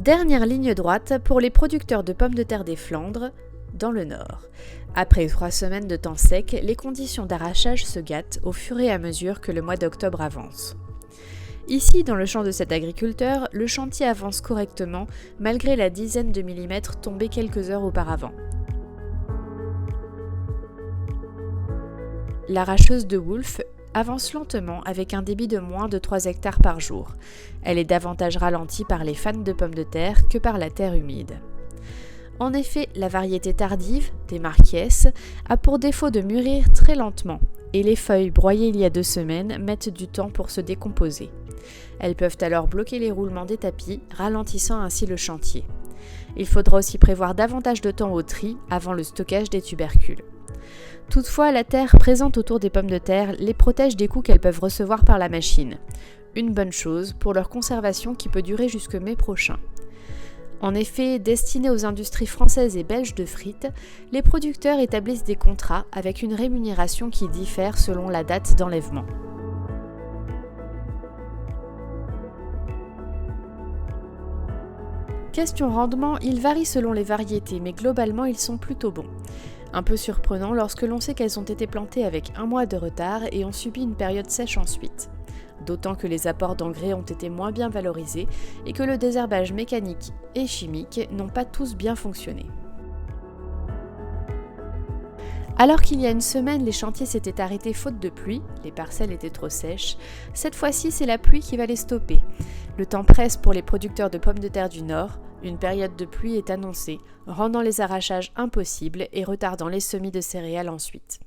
Dernière ligne droite pour les producteurs de pommes de terre des Flandres, dans le nord. Après 3 semaines de temps sec, les conditions d'arrachage se gâtent au fur et à mesure que le mois d'octobre avance. Ici, dans le champ de cet agriculteur, le chantier avance correctement malgré la dizaine de millimètres tombés quelques heures auparavant. L'arracheuse de Wolf avance lentement avec un débit de moins de 3 hectares par jour. Elle est davantage ralentie par les fans de pommes de terre que par la terre humide. En effet, la variété tardive, des Marquies, a pour défaut de mûrir très lentement et les feuilles broyées il y a 2 semaines mettent du temps pour se décomposer. Elles peuvent alors bloquer les roulements des tapis, ralentissant ainsi le chantier. Il faudra aussi prévoir davantage de temps au tri avant le stockage des tubercules. Toutefois, la terre présente autour des pommes de terre les protège des coups qu'elles peuvent recevoir par la machine. Une bonne chose pour leur conservation qui peut durer jusque mai prochain. En effet, destinés aux industries françaises et belges de frites, les producteurs établissent des contrats avec une rémunération qui diffère selon la date d'enlèvement. Question rendement, il varie selon les variétés, mais globalement ils sont plutôt bons. Un peu surprenant lorsque l'on sait qu'elles ont été plantées avec 1 mois de retard et ont subi une période sèche ensuite. D'autant que les apports d'engrais ont été moins bien valorisés et que le désherbage mécanique et chimique n'ont pas tous bien fonctionné. Alors qu'il y a une semaine, les chantiers s'étaient arrêtés faute de pluie, les parcelles étaient trop sèches, cette fois-ci c'est la pluie qui va les stopper. Le temps presse pour les producteurs de pommes de terre du Nord, une période de pluie est annoncée, rendant les arrachages impossibles et retardant les semis de céréales ensuite.